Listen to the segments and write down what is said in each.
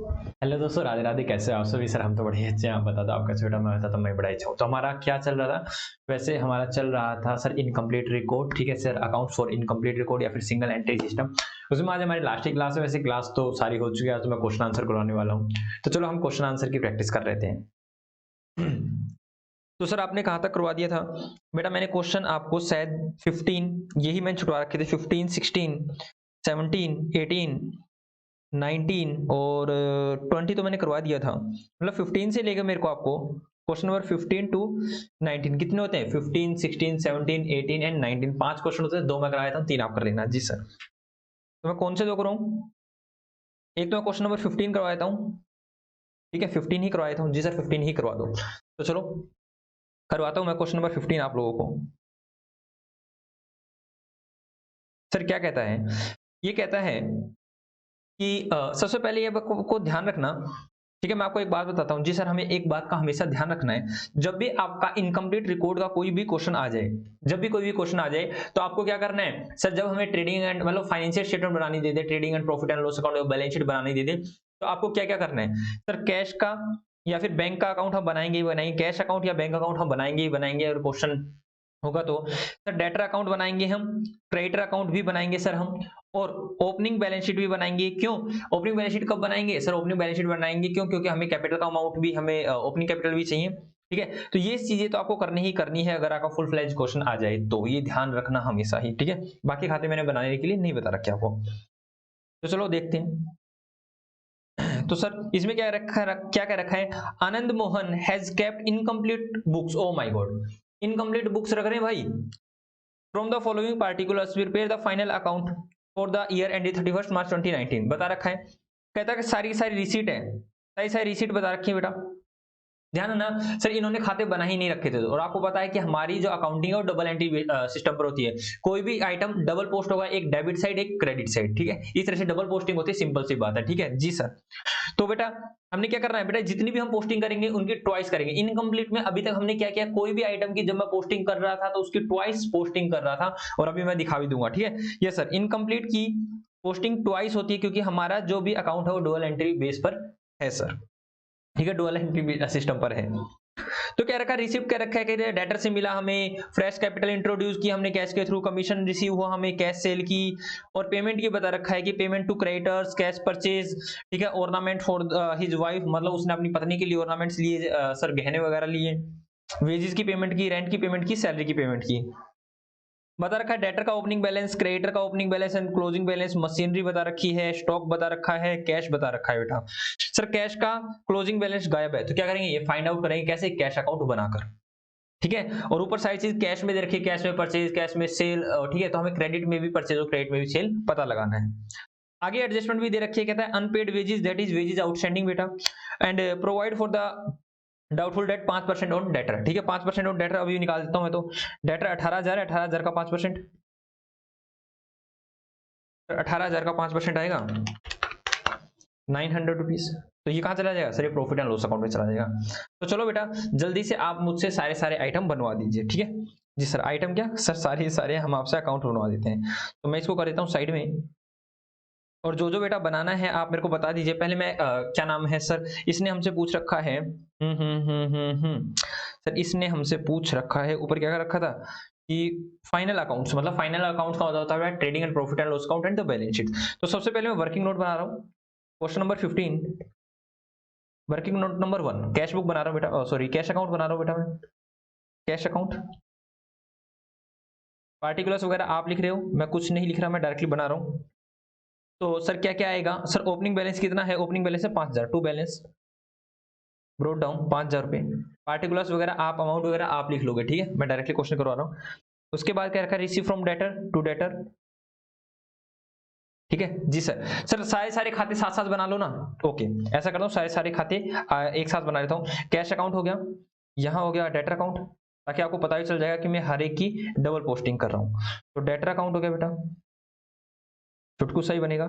Hello दोस्तों, राधे राधे। कैसे हो आप सभी? सर हम तो बड़े अच्छे हैं। आप बता दो, आपका छोटा मैं बताता हूँ मैं बड़ा अच्छा हूँ। तो हमारा क्या चल रहा था? वैसे हमारा चल रहा था सर इनकम्प्लीट रिकॉर्ड। ठीक है sir, account for incomplete record या फिर सिंगल एंट्री सिस्टम। उसमें आज हमारी लास्ट की क्लास है। वैसे क्लास तो सारी हो चुकी है, आज तो मैं क्वेश्चन आंसर करवाने वाला हूँ। तो चलो हम क्वेश्चन आंसर की प्रैक्टिस कर लेते हैं। तो सर आपने कहाँ तक करवा दिया था बेटा? मैंने क्वेश्चन आपको शायद 15 यही मैंने छुटवा रखे थे, 15, 16, 17, 18, 19 और 20 तो मैंने करवा दिया था। मतलब 15 से लेकर मेरे को आपको क्वेश्चन नंबर 15 टू 19 कितने होते हैं? 15, 16, 17, 18 एंड 19, 5 क्वेश्चन होते हैं। 2 मैं कराया था, 3 आप कर लेना। जी सर। तो मैं कौन से 2 कराऊं? एक तो मैं क्वेश्चन नंबर 15 करवाया था। ठीक है, 15 ही करवाया था। जी सर, 15 ही करवा दो। तो चलो करवाता हूं मैं क्वेश्चन नंबर 15 आप लोगों को। सर क्या कहता है? ये कहता है कि सबसे पहले ये को ध्यान रखना। ठीक है, मैं आपको एक बात बताता हूँ। जी सर, हमें एक बात का हमेशा ध्यान रखना है। जब भी आपका इनकम्प्लीट रिकॉर्ड का कोई भी क्वेश्चन आ जाए, जब भी कोई भी क्वेश्चन आ जाए, तो आपको क्या करना है सर? जब हमें ट्रेडिंग एंड मतलब फाइनेंशियल स्टेटमेंट बनानी दे दे, trading and profit and loss account, balance sheet बनानी दे दे, तो आपको क्या क्या करना है सर? कैश का या फिर बैंक का अकाउंट हम बनाएंगे ही बनाएंगे। कैश अकाउंट या बैंक अकाउंट हम बनाएंगे ही बनाएंगे। और क्वेश्चन होगा तो सर डेटर अकाउंट बनाएंगे हम, क्रेडिटर अकाउंट भी बनाएंगे सर हम, और ओपनिंग बैलेंस शीट भी बनाएंगे। क्यों ओपनिंग बैलेंस शीट कब बनाएंगे सर? ओपनिंग बैलेंस शीट बनाएंगे क्यों? क्योंकि हमें कैपिटल का अमाउंट भी, हमें ओपनिंग कैपिटल भी चाहिए। ठीक है, तो ये चीजें तो आपको करनी ही करनी है अगर आपका फुल फ्लेज क्वेश्चन आ जाए तो। ये ध्यान रखना हमेशा ही। ठीक है, बाकी खाते मैंने बनाने के लिए नहीं बता रखे आपको। तो चलो देखते हैं। तो सर इसमें क्या रखा क्या क्या रखा है? Anand Mohan has kept incomplete books. Oh my God, incomplete books रख रहे हैं भाई। From the following particulars prepare the final account for the year ended 31 March 2019। बता रखा है। कहता है कि सारी सारी रिसीट है, सारी सारी रिसीट बता रखी है बेटा। ध्यान है ना सर? इन्होंने खाते बना ही नहीं रखे थे। और आपको पता है कि हमारी जो अकाउंटिंग है वो डबल एंट्री सिस्टम पर होती है। कोई भी आइटम डबल पोस्ट होगा, एक डेबिट साइड एक क्रेडिट साइड। ठीक है, इस तरह से डबल पोस्टिंग होती है। सिंपल सी बात है। ठीक है जी सर। तो बेटा हमने क्या करना है बेटा? जितनी भी हम पोस्टिंग करेंगे उनकी ट्वाइस करेंगे। इनकम्प्लीट में अभी तक हमने क्या किया? कोई भी आइटम की जब मैं पोस्टिंग कर रहा था तो उसकी ट्वाइस पोस्टिंग कर रहा था, और अभी मैं दिखा भी दूंगा। ठीक है, ये सर इनकम्प्लीट की पोस्टिंग ट्वाइस होती है क्योंकि हमारा जो भी अकाउंट है वो डुअल एंट्री बेस पर है सर। ठीक है, डुअल एंट्री सिस्टम पर है। तो क्या रखा? रिसिप्ट क्या रखा है? कहते हैं डेटर से मिला हमें, फ्रेश कैपिटल इंट्रोड्यूस की हमने कैश के थ्रू, कमीशन रिसीव हुआ हमें कैश सेल की, और पेमेंट की बता रखा है कि payment to creditors, cash purchase. ठीक है, ऑर्नामेंट फॉर हिज वाइफ, मतलब उसने अपनी पत्नी के लिए ऑर्नामेंट्स लिए सर, गहने वगैरह लिए। वेजेस की पेमेंट की, रेंट की पेमेंट की, सैलरी की पेमेंट की। बता रखा है डेटर का ओपनिंग बैलेंस, क्रेडिटर का opening balance and closing balance, machinery बता रखी है, स्टॉक बता रखा है, कैश बता रखा है बेटा। सर कैश का क्लोजिंग बैलेंस गायब है तो क्या करेंगे? ये फाइंड आउट करेंगे कैसे? कैश अकाउंट बनाकर। ठीक है, और ऊपर सारी चीज कैश में दे रखी है, कैश में परचेज, कैश में सेल। ठीक है, तो हमें क्रेडिट में भी परचेज और क्रेडिट में भी सेल पता लगाना है। आगे एडजस्टमेंट भी दे रखी है। कहता है unpaid wages, that is wages outstanding बेटा, and provide for the doubtful debt 5% on debtor. ठीक है, 5% ऑन डेटर अभी निकाल देता हूं मैं। तो डेटर 18,000 है, 18,000 का 5%, 18,000 का 5% आएगा 900 रुपीज। तो ये कहाँ चला जाएगा सर? ये प्रॉफिट एंड लॉस अकाउंट में चला जाएगा। तो चलो बेटा जल्दी से आप मुझसे सारे सारे आइटम बनवा दीजिए। ठीक है जी सर। आइटम क्या सर? सारे सारे हम आपसे अकाउंट बनवा देते हैं। तो मैं इसको कर देता हूँ साइड में, और जो जो बेटा बनाना है आप मेरे को बता दीजिए। पहले मैं क्या नाम है सर? इसने हमसे पूछ रखा है। सर इसने हमसे पूछ रखा है ऊपर क्या कर रखा था कि फाइनल अकाउंट्स, मतलब फाइनल अकाउंट्स का होता है trading and profit and loss account and the balance sheet. तो सबसे पहले मैं वर्किंग नोट बना रहा हूँ। Question number 15, working note number 1, cash book बना रहा हूँ बेटा, सॉरी कैश अकाउंट बना रहा हूँ बेटा मैं। कैश अकाउंट, पार्टिकुलर्स वगैरह आप लिख रहे हो, मैं कुछ नहीं लिख रहा, मैं डायरेक्टली बना रहा हूँ। तो सर क्या क्या आएगा सर? ओपनिंग बैलेंस कितना है? ओपनिंग बैलेंस है 5,000, टू बैलेंस ब्रोट डाउन 5,000 रुपए। पार्टिकुलर्स वगैरह आप, अमाउंट वगैरह आप लिख लोगे। ठीक है, मैं डायरेक्टली क्वेश्चन करवा रहा हूँ। उसके बाद क्या रखा है? Receive from debtor to debtor. ठीक है जी सर। सर सारे सारे खाते साथ साथ बना लो ना। ओके, ऐसा करता हूँ सारे सारे खाते एक साथ बना लेता हूँ। कैश अकाउंट हो गया, यहाँ हो गया डेटर अकाउंट, ताकि आपको पता ही चल जाएगा कि मैं हर एक की डबल पोस्टिंग कर रहा हूँ। तो डेटर अकाउंट हो गया बेटा, चुटकू सही बनेगा।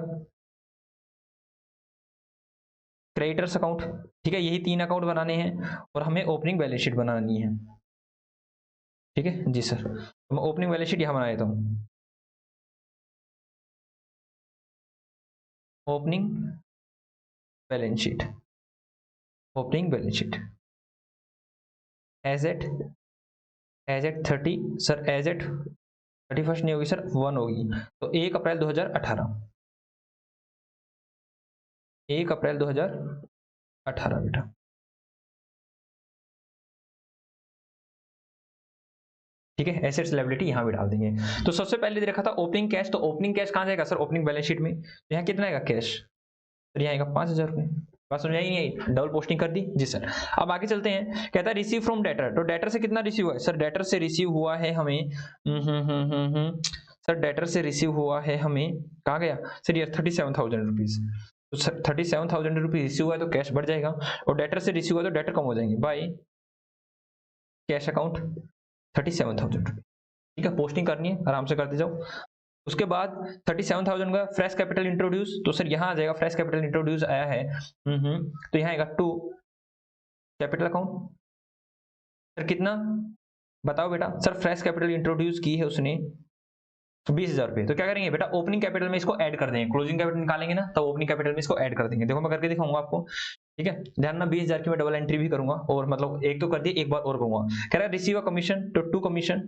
क्रेडिटर्स अकाउंट, ठीक है, यही 3 अकाउंट बनाने हैं, और हमें ओपनिंग बैलेंस शीट बनानी है। ठीक है जी सर। तो मैं ओपनिंग बैलेंस शीट यहाँ बना देता हूँ। Opening balance sheet, opening balance sheet as at 30 sir, as at 31 नहीं होगी सर, 1 होगी, तो 1 अप्रैल 2018, 1 अप्रैल 2018 बेटा। ठीक है, एसेट्स लायबिलिटी यहाँ भी डाल देंगे। तो सबसे पहले दे रखा था ओपनिंग कैश, तो ओपनिंग कैश कहाँ जाएगा सर, ओपनिंग बैलेंस शीट में। तो यहाँ कितना आएगा कैश, तो यहाँ आएगा 5000 रुपये। बात समझ आई नहीं, डबल पोस्टिंग कर दी जी सर। अब आगे चलते हैं, कहता है रिसीव फ्रॉम डेटर, तो डेटर से कितना रिसीव हुआ है सर, डेटर से रिसीव हुआ है हमें सर, डेटर से रिसीव हुआ है हमें, कहाँ गया सर ये 37,000 रुपीज, तो सर 37,000 रुपीज रिसीव हुआ है तो कैश बढ़ जाएगा, और डेटर से रिसीव हुआ तो डेटर कम हो जाएंगे बाय कैश अकाउंट 37,000 रुपीज। ठीक है, पोस्टिंग करनी है, आराम से करते जाओ। उसके बाद 37,000 का फ्रेश कैपिटल इंट्रोड्यूस, तो सर यहाँ आ जाएगा फ्रेश कैपिटल इंट्रोड्यूस आया है, तो यहाँ आएगा टू कैपिटल अकाउंट। सर कितना बताओ बेटा, सर फ्रेश कैपिटल इंट्रोड्यूस की है उसने 20,000 रुपये, तो क्या करेंगे बेटा, ओपनिंग कैपिटल में इसको ऐड कर देंगे, क्लोजिंग कैपिटल निकालेंगे ना, तो ओपनिंग कैपिटल में इसको ऐड कर देंगे। देखो मैं करके दिखाऊंगा आपको, ठीक है, ध्यान ना 20,000 की मैं डबल एंट्री भी करूंगा, और मतलब एक तो कर दी, एक बार और करूंगा। कह रहा है रिसीव अ कमीशन, तो टू कमीशन,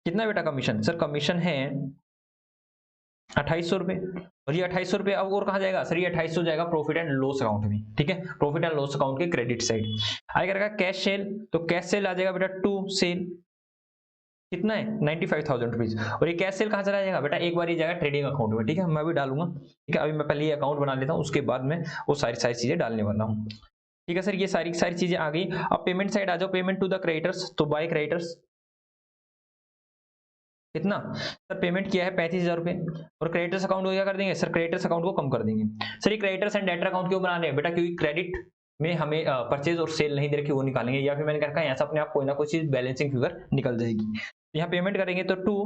कितना बेटा कमीशन, सर कमीशन है 2800 रुपए, और ये 2800 रुपए अब और कहाँ जाएगा सर, ये 2800 जाएगा प्रॉफिट एंड लॉस अकाउंट में। ठीक है, प्रॉफिट एंड लॉस अकाउंट के क्रेडिट साइड आएगा कैश सेल, तो कैश सेल आ जाएगा बेटा टू सेल, कितना है 95,000 रुपीज, और ये कैश सेल कहाँ चला जाएगा बेटा, एक बार ये जाएगा ट्रेडिंग अकाउंट में। ठीक है, मैं भी डालूंगा, ठीक है, अभी मैं पहले ये अकाउंट बना लेता हूँ, उसके बाद में वो सारी चीजें डालने वाला हूँ। ठीक है सर, ये सारी चीजें आ गई। अब पेमेंट साइड आ जाओ, पेमेंट टू द क्रेडिटर्स, तो बाय क्रेडिटर्स कितना सर, पेमेंट किया है 35,000 रुपए, और क्रेडिटर्स अकाउंट को क्या कर देंगे सर, क्रेडिटर्स अकाउंट को कम कर देंगे। सर ये क्रेडिटर्स एंड डेटर अकाउंट क्यों बना रहे हैं बेटा, क्योंकि क्रेडिट में हमें परचेज और सेल नहीं दे रखी, वो निकालेंगे, या फिर मैंने कहा यहाँ से अपने आप कोई ना कोई चीज बैलेंसिंग फिगर निकल जाएगी। यहाँ पेमेंट करेंगे तो to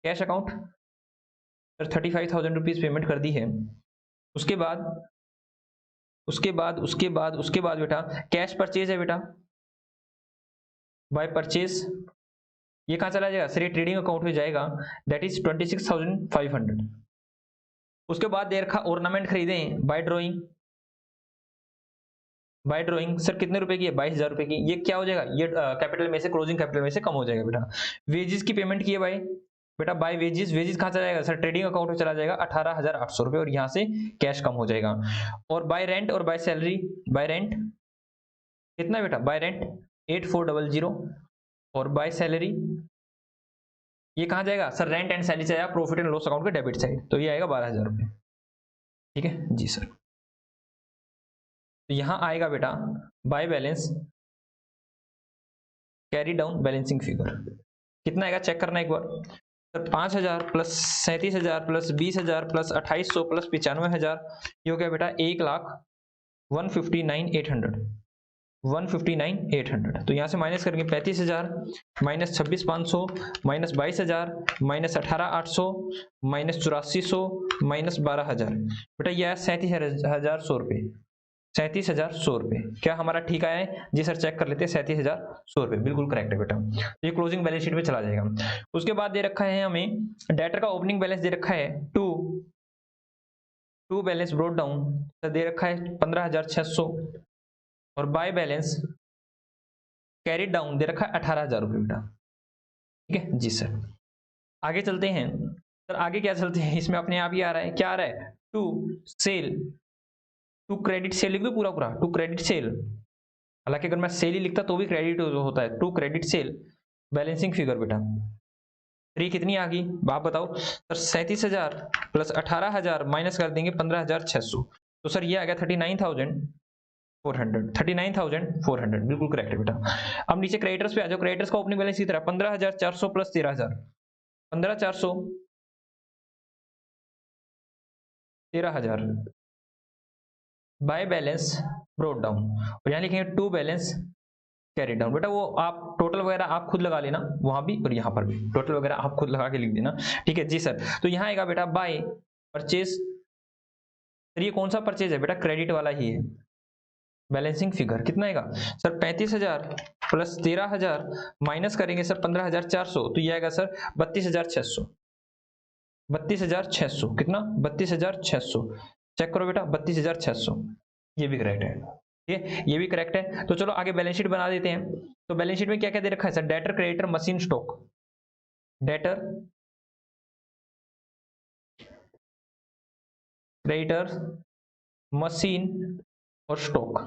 cash account, sir 35,000 rupees payment कर दी है। उसके बाद बेटा कैश परचेज है बेटा, बाय परचेज, ये कहाँ चला जाएगा सर, ये ट्रेडिंग अकाउंट में जाएगा, दैट इज 26,500। उसके बाद दे रखा ऑर्नामेंट खरीदे बाय ड्रॉइंग, सर कितने रुपए की है, 22,000 रुपए की, ये क्या हो जाएगा, ये कैपिटल में से, क्लोजिंग कैपिटल में से कम हो जाएगा बेटा। वेजेस की पेमेंट की है बेटा बाय वेजेस कहाँ चला जाएगा सर, ट्रेडिंग अकाउंट में चला जाएगा 18,800 रुपए, और यहाँ से कैश कम हो जाएगा। और बाय रेंट और बाय सैलरी, बाय रेंट कितना बेटा, बाय रेंट 8400, और बाय सैलरी ये कहाँ जाएगा सर, रेंट एंड सैलरी जाएगा प्रॉफिट एंड लॉस अकाउंट के डेबिट साइड, तो ये आएगा 12,000 रुपए। ठीक है जी सर, तो यहां आएगा बेटा by balance carry down balancing figure, कितना आएगा चेक करना एक बार sir, 5,000 plus 37,000 plus 20,000 plus 2,800 plus 95,000, ये हो गया बेटा 1,59,800, तो यहाँ से माइनस करेंगे 35,000 minus 26,500 minus 22,000 minus 18,800 minus 84,100 minus 12,000, बेटा यह 37,100 रुपये, 37,100 रुपये। क्या हमारा ठीक आया है जी सर, चेक कर लेते हैं, 37,100 रुपये बिल्कुल करेक्ट है बेटा, ये क्लोजिंग बैलेंस शीट में चला जाएगा। उसके बाद दे रखा है हमें डेटर का ओपनिंग बैलेंस दे रखा है टू बैलेंस ब्रोट डाउन, दे रखा है 15,600, और बाय बैलेंस कैरी डाउन दे रखा है 18,000 रुपये बेटा। ठीक है जी सर, आगे चलते हैं सर, आगे क्या चलते हैं, इसमें अपने आप ही आ रहा है, क्या आ रहा है, to sale, to credit sale लिख दो पूरा, टू क्रेडिट सेल, हालांकि अगर मैं सेल ही लिखता तो भी क्रेडिट होता है, to credit sale balancing figure बेटा, थ्री कितनी आ गई आप बताओ सर, 37,000 प्लस 18,000 माइनस कर देंगे 15,600, तो सर ये आ गया 39,400 बिल्कुल करेक्ट है बेटा। अब नीचे क्रेडिटर्स पे आ जाओ, क्रेडिटर्स का ओपनिंग बैलेंस की तरह 15,400 plus 13,000, 15,400 13,000 bye balance brought down, और यहाँ लिखेंगे टू बैलेंस कैरी डाउन, बेटा वो आप टोटल वगैरह आप खुद लगा लेना वहां भी और यहाँ पर भी, टोटल वगैरह आप खुद लगा के लिख देना। ठीक है जी सर, तो यहाँ आएगा बेटा बाय परचेज, सर ये कौन सा परचेज है बेटा, क्रेडिट वाला ही है, बैलेंसिंग फिगर कितना आएगा सर, 35,000 प्लस 13,000 माइनस करेंगे सर 15,400, तो ये आएगा सर 32,600, 32,600 कितना 32,600, चेक करो बेटा 32,600, ये भी करेक्ट है। ठीक है, ये भी करेक्ट है। तो चलो आगे बैलेंस शीट बना देते हैं। तो बैलेंस शीट में क्या क्या दे रखा है sir? Debtor, creditor, machine, stock. Debtor, creditor, machine और स्टॉक।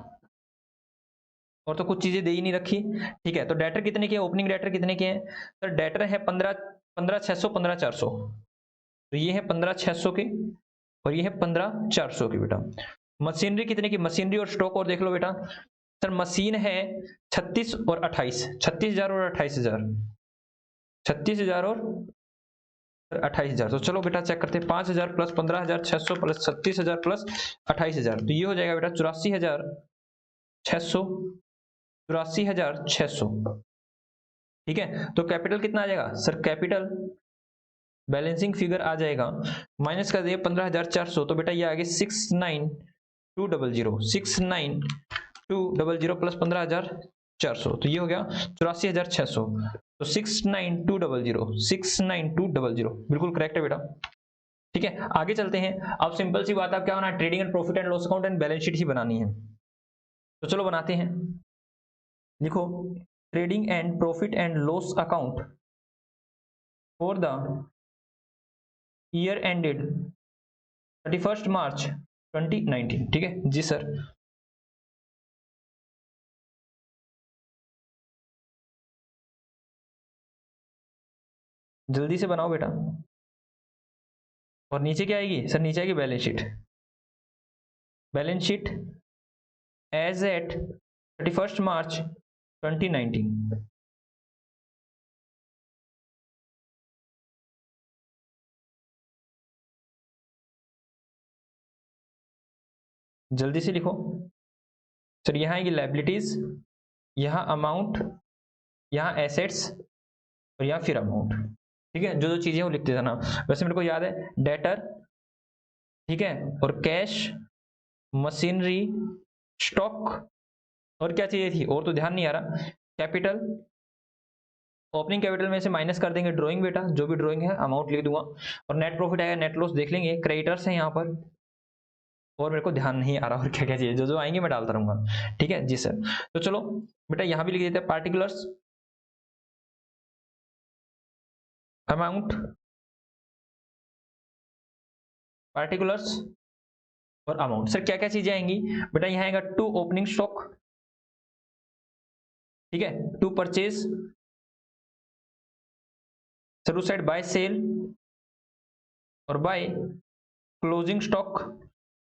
और तो कुछ चीजें दे ही नहीं रखी। ठीक है, तो डेटर कितने के, ओपनिंग डेटर कितने के हैं सर? डेटर है 15,600, 15,400। तो ये है 15,600 के और ये है 15,400 के बेटा। मशीनरी कितने की? मशीनरी और स्टॉक और देख लो बेटा सर। मशीन है 36 और 28, 36,000 और 28,000, 36,000 और 28,000। तो चलो बेटा चेक करते हैं। 5,000 प्लस 15,600 प्लस 36,000 प्लस 28,000, तो ये हो जाएगा बेटा 84,600, 84,600। ठीक है, तो कैपिटल कितना आ जाएगा सर? कैपिटल बैलेंसिंग फिगर आ जाएगा, माइनस कर दिए 15,400, तो बेटा ये आ गया 69,200, 69,200 प्लस 15,400, तो ये हो गया 84,600। तो 69,200, 69,200 बिल्कुल करेक्ट है बेटा। ठीक है, आगे चलते हैं। अब सिंपल सी बात है, क्या होना है? Trading and profit and loss account and balance sheet ही बनानी है। तो चलो बनाते हैं। लिखो trading and profit and loss account for the year ended 31 March 2019। ठीक है जी सर। जल्दी से बनाओ बेटा। और नीचे क्या आएगी सर? नीचे आएगी balance sheet. Balance sheet as at 31 March 2019। जल्दी से लिखो सर। यहाँ आएगी लायबिलिटीज, यहाँ अमाउंट, यहाँ एसेट्स और यहाँ फिर अमाउंट। ठीक है, जो जो चीजें वो लिखते जाना। वैसे मेरे को याद है डेटर, ठीक है, और कैश, मशीनरी, स्टॉक, और क्या चीजें थी और तो ध्यान नहीं आ रहा। कैपिटल, ओपनिंग कैपिटल में से माइनस कर देंगे ड्राइंग बेटा, जो भी ड्राइंग है अमाउंट लिख दूंगा। और नेट प्रॉफिट आएगा, नेट लॉस देख लेंगे। क्रेडिटर्स है यहाँ पर, और मेरे को ध्यान नहीं आ रहा और क्या क्या चाहिए, जो जो आएंगे मैं डालता रहूंगा। ठीक है जी सर। तो चलो बेटा यहाँ भी लिख देते हैं पार्टिकुलर्स, अमाउंट, पार्टिकुलर्स और अमाउंट। सर क्या क्या चीजें आएंगी बेटा? यहाँ आएगा टू ओपनिंग स्टॉक, ठीक है, टू परचेज, सर उस साइड बाय सेल और बाय क्लोजिंग स्टॉक।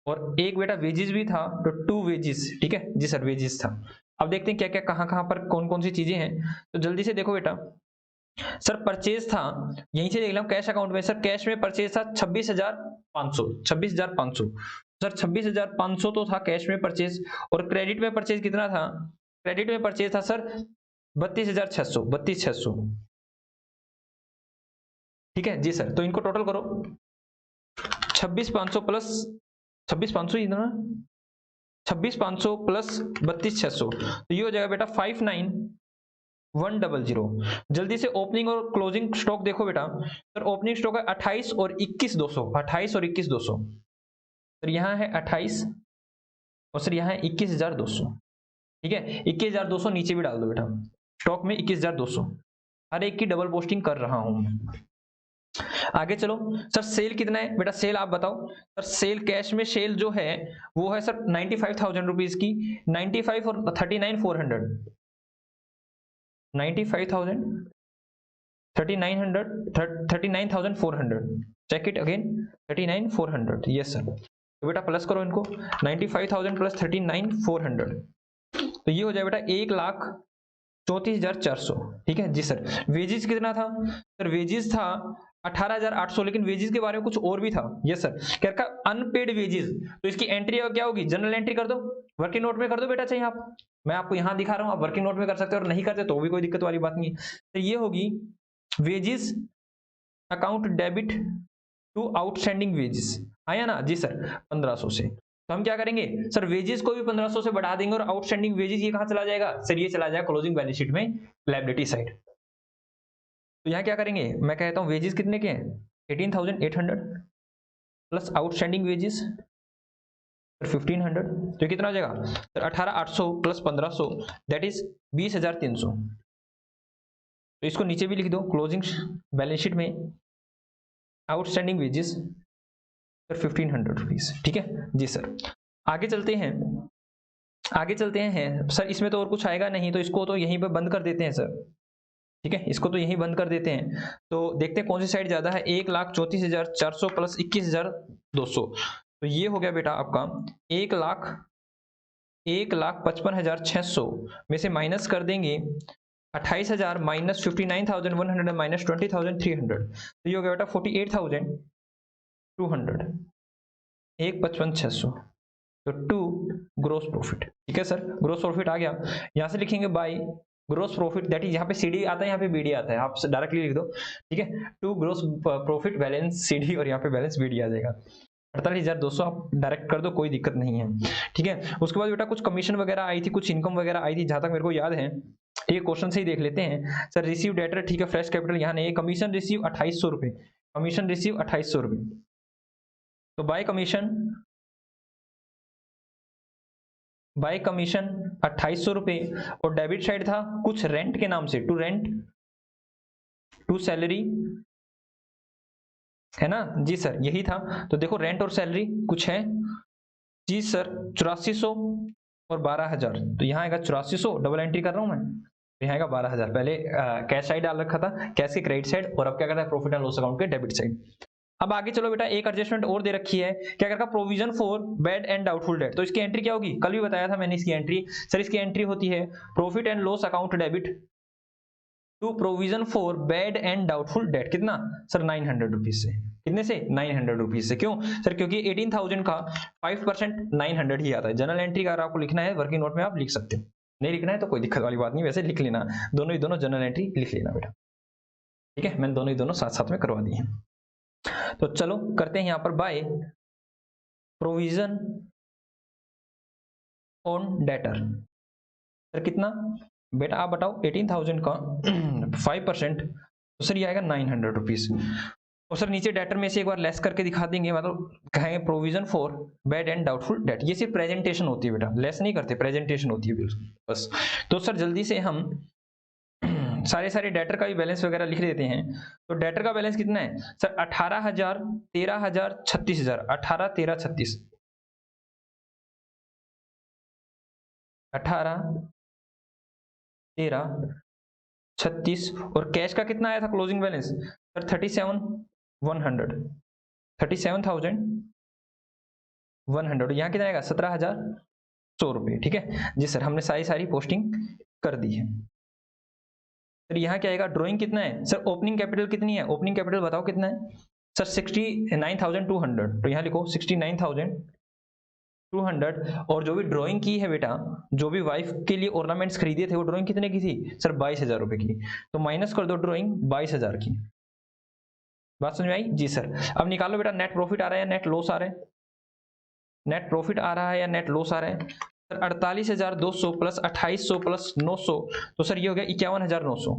और एक बेटा वेजेस भी था, तो टू वेजेस। ठीक है जी सर, वेजेस था। अब देखते हैं क्या क्या कहां कहां पर कौन कौन सी चीजें हैं। तो जल्दी से देखो बेटा सर। परचेज था, यहीं से देख लो कैश अकाउंट में। सर कैश में परचेज था 26,500, 26,500। सर 26,500 तो था कैश में परचेज। और क्रेडिट में परचेज कितना था? क्रेडिट में परचेज था सर 32,600, 32,600। ठीक है जी सर। तो इनको टोटल करो, 26,500 प्लस 26,500 ही ना, 26,500 प्लस 32,600, तो ये हो जाएगा बेटा 59,100। जल्दी से ओपनिंग और क्लोजिंग स्टॉक देखो बेटा। सर ओपनिंग स्टॉक है 28 और 21,200, 28 और 21,200। सर यहाँ है 28 और सर यहाँ है 21,200। ठीक है, 21,200 नीचे भी डाल दो बेटा। स्टॉक में 21,200, हर एक की डबल पोस्टिंग कर रहा हूं। आगे चलो सर। सेल कितना है बेटा? सेल आप बताओ सर। सेल कैश में सेल जो है वो है सर 95,000 रुपीज की। 95 और 39,400, 95,000, 39,000, 39,400। Check it again, 39,400। Yes sir. तो बेटा प्लस करो इनको, 95,000 प्लस 39,400, तो ये हो जाए बेटा 1,34,400। ठीक है जी सर। वेजेस कितना था सर? वेजेस था 18,800, लेकिन वेजेस के बारे में कुछ और भी था। Yes sir. क्या रखा? Unpaid wages. तो इसकी एंट्री क्या होगी? जनरल एंट्री कर दो, वर्किंग नोट में कर दो बेटा। चाहिए आप, मैं आपको यहां दिखा रहा हूं, आप वर्किंग नोट में कर सकते हो, और नहीं करते तो भी कोई दिक्कत वाली बात नहीं है। तो ये होगी wages account debit to outstanding wages. आया ना जी सर 1,500 से। तो हम क्या करेंगे सर? वेजेस को भी 1,500 से बढ़ा देंगे, और आउटस्टैंडिंग वेजेस ये कहां चला जाएगा सर? ये चला जाएगा क्लोजिंग बैलेंस शीट में, लायबिलिटी साइड। तो यहाँ क्या करेंगे? मैं कहता हूँ वेजेस कितने के हैं? 18,800 प्लस आउटस्टैंडिंग वेजेस सर 1500 तो कितना हो जाएगा सर 18,800 प्लस 1500 दैट इज 20,300। तो इसको नीचे भी लिख दो क्लोजिंग बैलेंस शीट में आउटस्टैंडिंग वेजेस सर 1500 रुपीज। ठीक है जी सर। आगे चलते हैं, आगे चलते हैं सर। इसमें तो और कुछ आएगा नहीं, तो इसको तो यहीं पे बंद कर देते हैं सर। ठीक है, इसको तो यहीं बंद कर देते हैं। तो देखते हैं कौन सी साइड ज्यादा है। 1,34,400 प्लस 21,200 तो ये हो गया बेटा आपका 1,55,600 में से माइनस कर देंगे 28,000 माइनस 59,100 माइनस 20,300 तो ये हो गया बेटा 48,200 1,55,600 तो 2 ग्रोस प्रॉफिट। ठीक है सर, ग्रोस प्रॉफिट आ गया। यहां से लिखेंगे by gross profit that is, यहाँ पे सीडी आता है, यहाँ पे बीडी आता है, आप डायरेक्टली लिख दो। ठीक है, 2 ग्रोस प्रॉफिट बैलेंस सीडी और यहाँ पे बैलेंस बीडी आ जाएगा। 48,200 आप डायरेक्ट कर दो, कोई दिक्कत नहीं है। ठीक है, उसके बाद बेटा कुछ कमीशन वगैरह आई थी, कुछ इनकम वगैरह आई थी, जहां तक मेरे को याद है। ये क्वेश्चन से ही देख लेते हैं सर। रिसीव डेटर, ठीक है, फ्रेश कैपिटल यहाँ नहीं, कमीशन रिसीव 2800 रुपए, कमीशन रिसीव 2800 रुपए। तो बाय कमीशन 2800 रुपए और डेबिट साइड था कुछ रेंट के नाम से, टू रेंट, टू सैलरी, है ना जी सर, यही था। तो देखो रेंट और सैलरी कुछ है जी सर, 8400 और 12,000। तो यहाँ आएगा 8400, डबल एंट्री कर रहा हूं मैं, तो यहाँ आएगा 12,000। पहले कैश साइड डाल रखा था, कैश के क्रेडिट साइड, और अब क्या करता है प्रॉफिट एंड लॉस अकाउंट के डेबिट साइड। अब आगे चलो बेटा, एक एडजस्टमेंट और दे रखी है, क्या करता provision for bad and doubtful debt. तो इसकी एंट्री क्या होगी, कल भी बताया था मैंने इसकी एंट्री सर। इसकी एंट्री होती है profit and loss account debit to provision for bad and doubtful debt. कितना सर 900 रुपीज से, कितने से 900 रुपीज से। क्यों सर, क्योंकि 18,000 का 5% 900 ही आता है। जनरल एंट्री का अगर आपको लिखना है वर्किंग नोट में आप लिख सकते हो, नहीं लिखना है तो कोई दिक्कत वाली बात नहीं, वैसे लिख लेना, दोनों ही दोनों जनरल एंट्री लिख लेना बेटा। ठीक है, मैंने दोनों ही दोनों साथ साथ में करवा दी है। तो चलो करते हैं यहां पर by provision on debtor. Sir कितना बेटा आप बताओ, 18,000 का 5% तो सर ये आएगा 900 रुपीज। और सर नीचे डेटर में से एक बार लेस करके दिखा देंगे, मतलब कहेंगे provision for bad and doubtful date. ये सिर्फ प्रेजेंटेशन होती है बेटा, लेस नहीं करते, प्रेजेंटेशन होती है बस। तो सर जल्दी से हम सारे डेटर का भी बैलेंस वगैरह लिख देते हैं। तो डेटर का बैलेंस कितना है सर, 18,000, 13,000, 36,000, 18, 13, 36, 18, 13, 36 और कैश का कितना आया था क्लोजिंग बैलेंस सर 37,100, 37,100। यहाँ कितना आएगा 17,100 रुपये। ठीक है जी सर, हमने सारी पोस्टिंग कर दी है। सर यहाँ क्या आएगा, ड्राइंग कितना है सर, ओपनिंग कैपिटल कितनी है, ओपनिंग कैपिटल बताओ कितना है सर 69,200। तो यहाँ लिखो 69,200 और जो भी ड्राइंग की है बेटा, जो भी वाइफ के लिए ऑर्नामेंट्स खरीदे थे, वो ड्राइंग कितने की थी सर 22,000 रुपए की। तो माइनस कर दो ड्राइंग 22,000 की। बात समझ में आई जी सर। अब निकालो बेटा नेट प्रॉफिट आ रहा है या नेट लॉस आ रहा है, नेट प्रॉफिट आ रहा है या नेट लॉस आ रहा है सर। 48,200 प्लस 2800 प्लस 900 तो सर ये हो गया 51,900।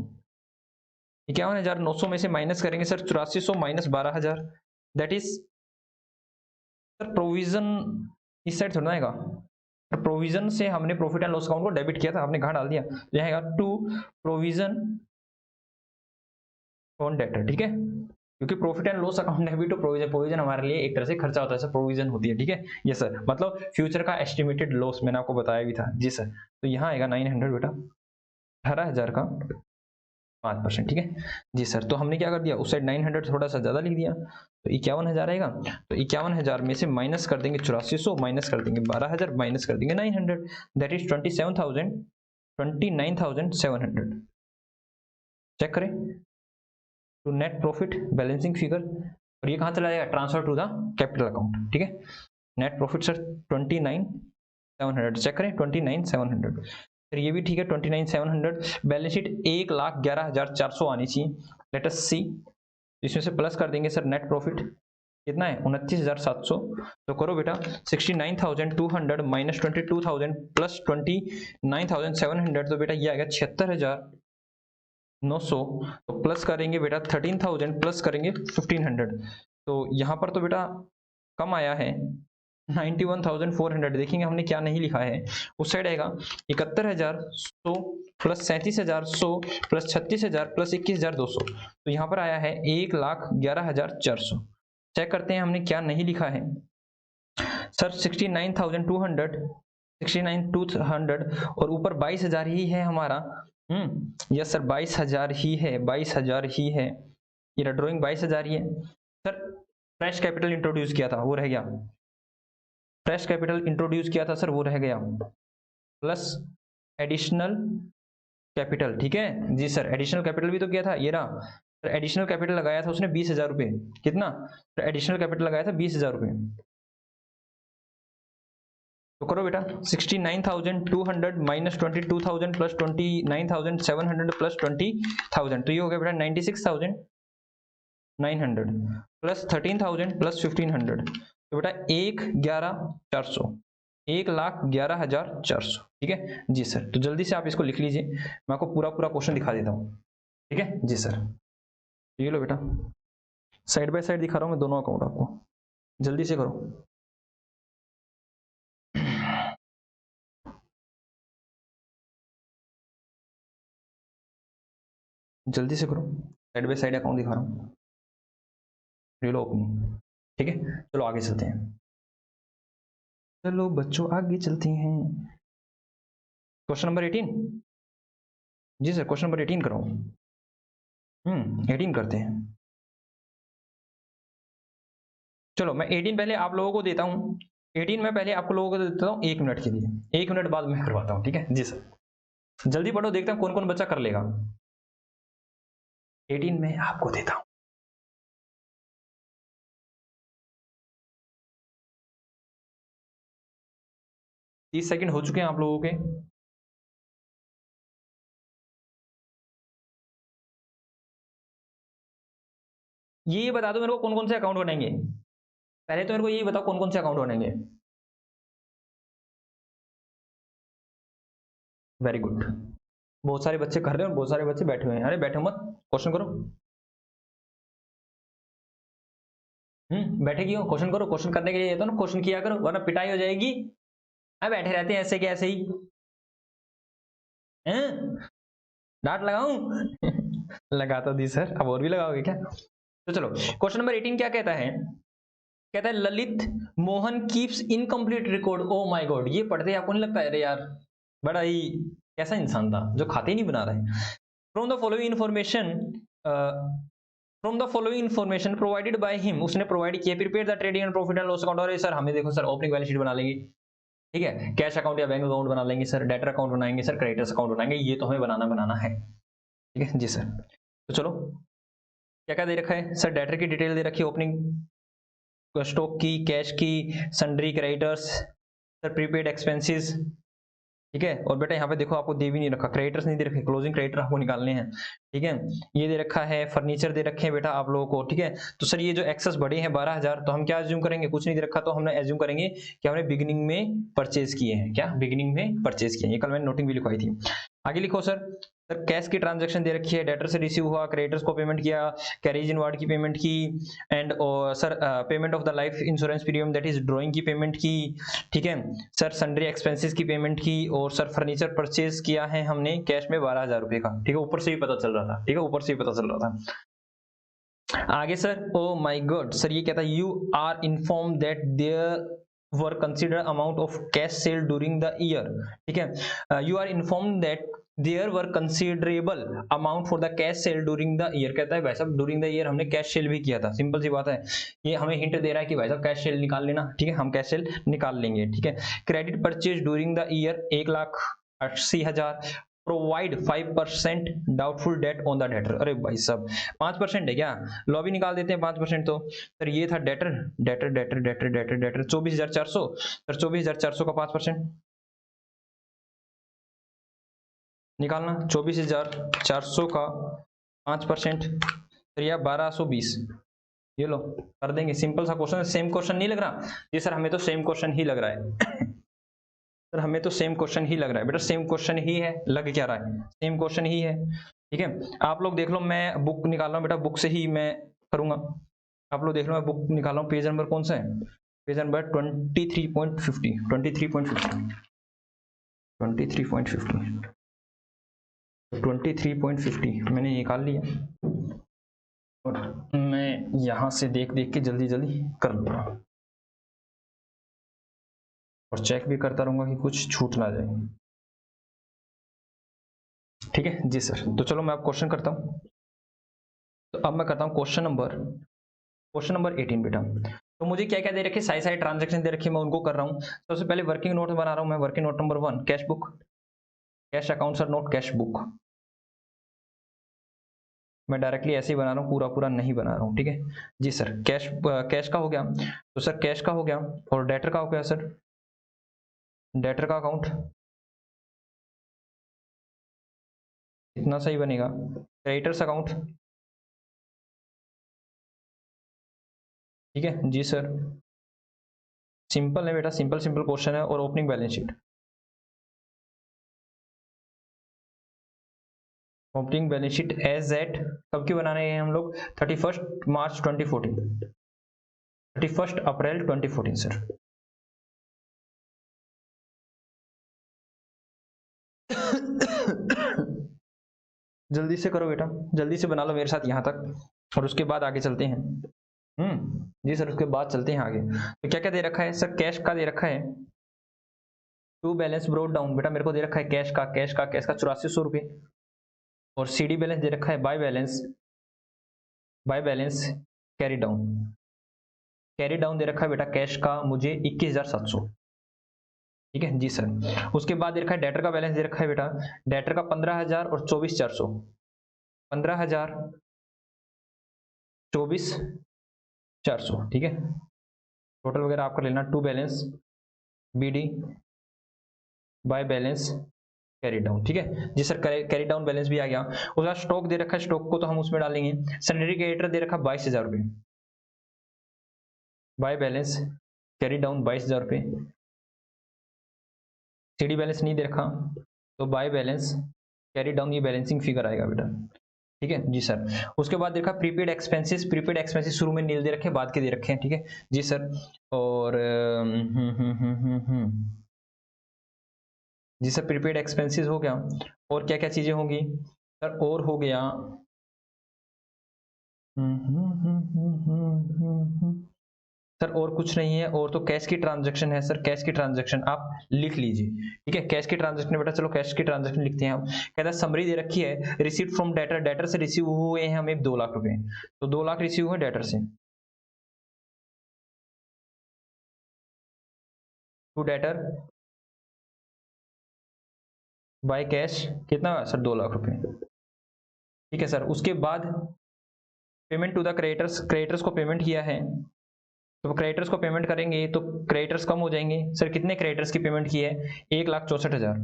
51,900 में से माइनस करेंगे sir 8400 minus 12,000 that is sir provision, इस साइड थोड़ा आएगा, प्रोविजन से हमने प्रॉफिट एंड लॉस अकाउंट को डेबिट किया था, आपने कहां डाल दिया, यह आएगा टू प्रोविजन ऑन डेटर। ठीक है, क्योंकि profit and loss account debit to provision, provision हमारे लिए एक तरह से खर्चा होता है सर, प्रोविजन होती है। ठीक है ये सर, मतलब फ्यूचर का एस्टिमेटेड लॉस मैंने आपको बताया भी था जी सर। तो यहाँ आएगा 900 बेटा, 18,000 का 5%। ठीक है जी सर। तो हमने क्या कर दिया, उस साइड 900 थोड़ा सा ज्यादा लिख दिया, तो 51,000 आएगा। तो 51,000 में से माइनस कर देंगे 8400, माइनस कर देंगे 12,000, माइनस कर देंगे 900, दैट इज 29,700। चेक करें to net profit balancing figure, और ये कहां चला जाएगा, transfer to the capital account. ठीक है, नेट प्रॉफिट सर 29,700, चेक करें 29,700। फिर ये भी ठीक है 29,700। बैलेंस शीट 1,11,400 आनी चाहिए, लेट अस सी। इसमें से प्लस कर देंगे सर नेट प्रॉफिट कितना है 29,700। तो करो बेटा 69,200 माइनस 22,000 प्लस 29,700, तो बेटा ये आ गया 76,900। तो प्लस करेंगे बेटा 13,000 प्लस करेंगे 1,500। तो यहाँ पर तो बेटा कम आया है, 91,400 देखेंगे हमने क्या नहीं लिखा है, उस साइड आएगा 71,100 प्लस 37,100 प्लस 36,000 प्लस 21,200, तो यहाँ पर आया है 1,11,400। चेक करते हैं हमने क्या नहीं लिखा है सर। 69,200 और ऊपर 22,000 ही है हमारा। यस सर 22,000 ही है, 22,000 ही है, ये ड्रॉइंग 22,000 ही है सर। फ्रेश कैपिटल इंट्रोड्यूस किया था वो रह गया, फ्रेश कैपिटल इंट्रोड्यूस किया था सर वो रह गया, प्लस एडिशनल कैपिटल। ठीक है जी सर, एडिशनल कैपिटल भी तो किया था, ये रहा सर। एडिशनल कैपिटल लगाया था उसने 20,000 रुपये, कितना सर? एडिशनल कैपिटल लगाया था 20,000 रुपये। तो करो बेटा, 69,200 माइनस 22,000 प्लस 29,700 प्लस 20,000, तो ये हो गया बेटा 96,900 प्लस 13,000 प्लस 1,500, तो बेटा 1,11,400, 1,11,400। ठीक है जी सर, तो जल्दी से आप इसको लिख लीजिए, मैं आपको पूरा पूरा क्वेश्चन दिखा देता हूँ। ठीक है जी सर, ये लो बेटा, साइड बाय साइड दिखा रहा हूँ मैं दोनों अकाउंट आपको, जल्दी से करो। जल्दी से करो, साइड बाय साइड अकाउंट दिखा रहा हूँ, ले लो अपनी। ठीक है चलो आगे चलते हैं, चलो बच्चों आगे चलते हैं। क्वेश्चन नंबर 18 जी सर, क्वेश्चन नंबर 18 करो। 18 करते हैं। चलो मैं 18 पहले आप लोगों को देता हूँ, 18 मैं पहले आप लोगों को देता हूँ 1 मिनट के लिए, 1 मिनट बाद मैं करवाता हूँ। ठीक है जी सर, जल्दी पढ़ो, देखते हैं कौन कौन बच्चा कर लेगा। 18 में आपको देता हूँ। तीस सेकंड हो चुके हैं आप लोगों के। ये बता दो मेरे को कौन कौन से अकाउंट बनेंगे, पहले तो मेरे को ये बताओ कौन कौन से अकाउंट बनेंगे। वेरी गुड, बहुत सारे बच्चे कर रहे हैं और बहुत सारे बच्चे बैठे हुए हैं। अरे बैठे मत, क्वेश्चन करो। बैठे क्यों, क्वेश्चन करो। क्वेश्चन करने के लिए ये तो ना, क्वेश्चन किया करो वरना पिटाई हो जाएगी। बैठे रहते हैं ऐसे के ऐसे ही, डांट लगाऊं? लगा तो दी सर, अब और भी लगाओगे क्या? तो चलो क्वेश्चन नंबर 18 क्या कहता है, कहता है Lalit Mohan keeps incomplete record. O my God, ये पढ़ते ही आपको नहीं लगता अरे यार बड़ा ही कैसा इंसान था जो खाते ही नहीं बना रहा है। From the following information, from the following information provided by him, उसने प्रोवाइड किया, prepare the trading and profit and loss account. और सर हमें देखो सर ओपनिंग बैलेंस शीट बना लेंगे, ठीक है, कैश अकाउंट या बैंक अकाउंट बना लेंगे सर, डेटर अकाउंट बनाएंगे सर, क्रेडिटर्स अकाउंट बनाएंगे, ये तो हमें बनाना है। ठीक है जी सर, तो चलो क्या क्या दे रखा है सर, डेटर की डिटेल दे रखी है, ओपनिंग स्टॉक की, कैश की, sundry, creditors sir, prepaid expenses. ठीक है, और बेटा यहाँ पे देखो आपको दे भी नहीं रखा, क्रेडिटर्स नहीं दे रखे, क्लोजिंग क्रेडिटर आपको निकालने हैं। ठीक है, ये दे रखा है, फर्नीचर दे रखे हैं बेटा आप लोगों को। ठीक है, तो सर ये जो एक्सेस बढ़े हैं 12,000, तो हम क्या एज्यूम करेंगे, कुछ नहीं दे रखा तो हमने एज्यूम करेंगे कि हमने बिगिनिंग में परचेज किए हैं। क्या बिगिनिंग में परचेज किए हैं, ये कल मैंने नोटिंग भी लिखवाई थी। आगे लिखो सर कैश की ट्रांजैक्शन दे रखी है, डेटर से रिसीव हुआ, क्रेडिटर्स को पेमेंट किया, कैरेज इनवार्ड की पेमेंट की, and sir payment of the life insurance premium that is drawing की पेमेंट की। ठीक है सर, सन्ड्री एक्सपेंसेस की पेमेंट की, और सर फर्नीचर परचेज किया है हमने कैश में 12,000 रुपए का। ठीक है, ऊपर से ही पता चल रहा था, ठीक है ऊपर से ही पता चल रहा था। आगे sir, oh my god sir, ये कहता है you are inform that there were consider amount of cash sale during the year. ठीक है, you are inform that there were considerable amount for the cash sale during the year. कहता है भाई साहब during the year हमने cash sale भी किया था, सिंपल सी बात है, ये हमें हिंट दे रहा है कि भाई साहब कैश सेल निकाल लेना। ठीक है, हम कैश सेल निकाल लेंगे। ठीक है, credit purchase during the year 1,80,000, provide 5% doubtful debt on the debtor. अरे भाई साहब 5% है क्या, लॉबी निकाल देते हैं 5%। तो सर ये था debtor debtor debtor debtor debtor debtor 24,400 sir, 24,400 का 5% निकालना, 24,400 का 5% सर, या 1,220। ये लो कर देंगे, सिंपल सा क्वेश्चन है। सेम क्वेश्चन नहीं लग रहा जी सर? हमें तो सेम क्वेश्चन ही लग रहा है सर, हमें तो सेम क्वेश्चन ही लग रहा है बेटा, सेम क्वेश्चन ही है, लग क्या रहा है, सेम क्वेश्चन ही है। ठीक है, आप लोग देख लो, मैं बुक निकाल रहा हूँ बेटा, बुक से ही मैं करूंगा। आप लोग देख लो, मैं बुक निकाल रहा हूँ, पेज नंबर कौन सा है, पेज नंबर 23.50 23.50 मैंने निकाल लिया और मैं यहाँ से देख के जल्दी कर लूँगा और चेक भी करता रहूँगा कि कुछ छूट ना जाए। ठीक है जी सर। तो चलो मैं अब क्वेश्चन करता हूँ। तो अब मैं करता हूँ क्वेश्चन नंबर 18 बेटा। तो मुझे क्या क्या दे रखे, सारी ट्रांजैक्शन दे रखी है, मैं उनको कर रहा हूँ। सबसे पहले वर्किंग नोट बना रहा हूँ मैं। Working note number 1 cash book, cash account sir note cash book. मैं डायरेक्टली ऐसे ही बना रहा हूँ, पूरा नहीं बना रहा हूँ। ठीक है जी सर। कैश का हो गया, तो सर कैश का हो गया। और डेटर का हो गया सर, डेटर का अकाउंट इतना सही बनेगा। क्रेडिटर्स अकाउंट, ठीक है जी सर। सिंपल है बेटा, सिंपल क्वेश्चन है। और opening balance sheet, opening balance sheet as at कब की बनाने हैं हम लोग, 31 मार्च 2014, 31 अप्रैल 2014 सर। जल्दी से करो बेटा, जल्दी से बना लो मेरे साथ यहाँ तक और उसके बाद आगे चलते हैं। जी सर, उसके बाद चलते हैं आगे। तो क्या क्या दे रखा है सर, कैश का दे रखा है टू बैलेंस ब्रोड डाउन। बेटा मेरे को दे रखा है कैश का 8400 रुपये। और सीडी बैलेंस दे रखा है बाय बैलेंस कैरी डाउन दे रखा है बेटा कैश का मुझे 21,700। ठीक है जी सर। उसके बाद दे रखा है डेटर का बैलेंस दे रखा है बेटा, डेटर का 15,000 और 24,400, 15,000 24,400। ठीक है, टोटल वगैरह आपका लेना। To balance BD by balance carry down. ठीक है जी सर, कैरी डाउन बैलेंस भी आ गया। उसके बाद स्टॉक दे रखा है, स्टॉक को तो हम उसमें डालेंगे। सैलरी क्रेडिटर दे रखा 22,000 रुपये, बाय बैलेंस कैरी डाउन 22,000 रुपये। सीडी बैलेंस नहीं दे रखा तो बाय बैलेंस कैरी डाउन, ये बैलेंसिंग फिगर आएगा बेटा। ठीक है जी सर। उसके बाद देखा प्रीपेड एक्सपेंसेस शुरू में नील दे रखे, बाद के दे रखे हैं। ठीक है जी सर। और जी सर, प्रीपेड एक्सपेंसेस हो गया। और क्या क्या चीजें होंगी सर, और हो गया सर, और कुछ नहीं है। और तो कैश की ट्रांजैक्शन है सर, कैश की ट्रांजैक्शन आप लिख लीजिए। ठीक है, कैश की ट्रांजैक्शन बेटा, चलो कैश की ट्रांजैक्शन लिखते हैं हम। कहता है समरी दे रखी है, रिसीव्ड फ्रॉम डेटर, डेटर से रिसीव हुए हैं हमें 2 लाख रुपए, तो 2 लाख रिसीव हुए डेटर से। टू डेटर बाय कैश कितना सर, 2 लाख रुपए। ठीक है सर। उसके बाद payment to the creditors, creditors को पेमेंट किया है, तो क्रेडिटर्स को पेमेंट करेंगे तो क्रेडिटर्स कम हो जाएंगे सर। कितने क्रेडिटर्स की पेमेंट की है, 1,64,000,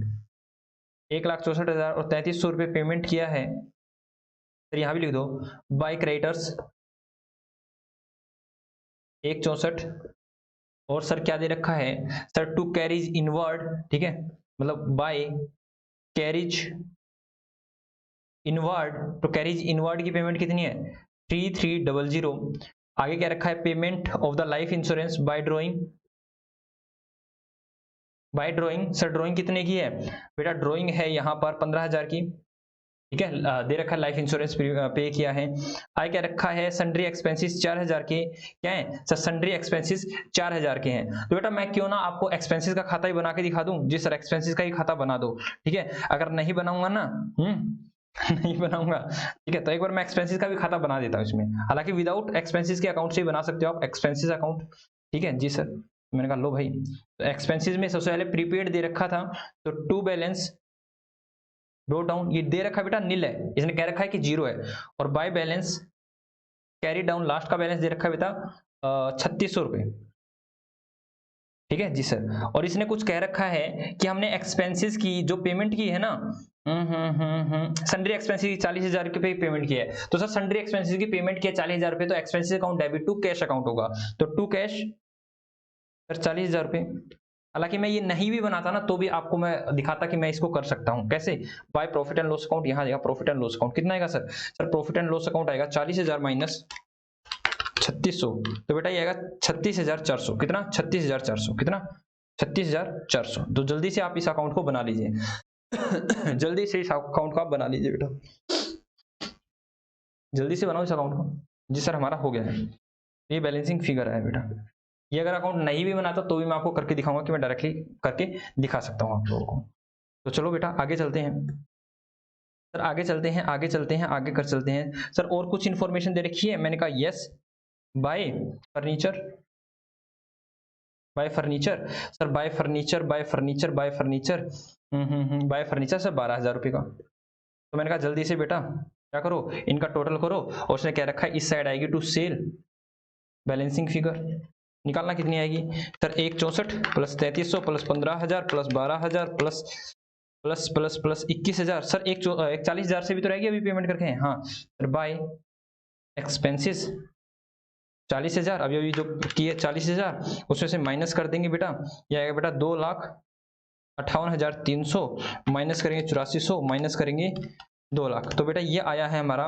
1,64,000 और 3,300 रुपये पेमेंट किया है सर। यहाँ भी लिख दो बाय क्रेडिटर्स 1,64। और सर क्या दे रखा है सर, टू कैरीज इनवर्ड। ठीक है, मतलब बाय कैरीज इनवर्ड, तो कैरीज इनवर्ड की पेमेंट कितनी है, 3,300। आगे क्या रखा है, payment of the life insurance bye drawing sir, drawing कितने की है बेटा, ड्रॉइंग है यहाँ पर 15,000 की। ठीक है, दे रखा है लाइफ इंश्योरेंस पे किया है। आगे क्या रखा है, सन्ड्री एक्सपेंसेस 4,000 के। क्या है सर, सन्ड्री एक्सपेंसेस 4,000 के हैं। तो बेटा मैं क्यों ना आपको एक्सपेंसेस का खाता ही बना के दिखा दूं। जी सर, एक्सपेंसेस का ही खाता बना दो। ठीक है, अगर नहीं बनाऊंगा ना नहीं बनाऊंगा, ठीक है, तो एक बार मैं एक्सपेंसेस का भी खाता बना देता हूँ इसमें। हालांकि विदाउट एक्सपेंसेस के अकाउंट से ही बना सकते हो आप एक्सपेंसेस अकाउंट। ठीक है जी सर। मैंने कहा लो भाई, तो एक्सपेंसेस में सबसे पहले प्रीपेड दे रखा था, तो टू बैलेंस ब्रोट डाउन, ये दे रखा है बेटा नील है, इसने कह रखा है कि 0 है। और bye balance carry down, last का बैलेंस दे रखा है बेटा 3,600 रुपये। ठीक है जी सर। और इसने कुछ कह रखा है कि हमने एक्सपेंसेस की जो पेमेंट की है ना, सन्ड्री एक्सपेंसेस की 40,000 रुपये पेमेंट की है। तो सर सन्ड्री एक्सपेंसेस की पेमेंट की है 40,000 रुपये, तो expenses account debit to cash account होगा, तो टू कैश सर 40,000 रुपये। हालांकि मैं ये नहीं भी बनाता ना तो भी आपको मैं दिखाता कि मैं इसको कर सकता हूं। कैसे, by profit and loss account, यहाँ आएगा प्रॉफिट एंड लॉस अकाउंट, कितना आएगा sir, profit and loss account आएगा 40,000 माइनस 3600, तो बेटा ये आएगा 36,400। कितना? 36,400। कितना? 36,400। तो जल्दी से आप इस अकाउंट को बना लीजिए। जल्दी से इस अकाउंट को आप बना लीजिए बेटा, जल्दी से बनाओ इस अकाउंट को। जी सर हमारा हो गया है, ये बैलेंसिंग फिगर है बेटा। ये अगर अकाउंट नहीं भी बनाता तो भी मैं आपको करके दिखाऊंगा कि मैं डायरेक्टली करके दिखा सकता हूँ आप लोगों को। तो चलो बेटा आगे चलते हैं सर, आगे चलते हैं, आगे चलते हैं, आगे कर चलते हैं सर। और कुछ इन्फॉर्मेशन दे रखी है, मैंने कहा yes bye furniture, bye furniture sir, bye furniture, bye furniture, bye furniture, bye furniture sir 12,000 रुपये का। तो मैंने कहा जल्दी से बेटा क्या करो, इनका टोटल करो, और उसने क्या रखा है इस साइड आएगी टू सेल बैलेंसिंग फिगर, निकालना कितनी आएगी sir, 164 plus 3300 plus 15,000 plus 12,000 plus plus plus plus 21,000 sir, 40,000 से भी तो रहेगी अभी पेमेंट करके। हाँ सर, बाय एक्सपेंसेस 40,000, अभी अभी जो की है 40,000, उसमें से माइनस कर देंगे बेटा, ये आएगा बेटा 2,58,300, माइनस करेंगे 8400, माइनस करेंगे 2 लाख। तो बेटा ये आया है हमारा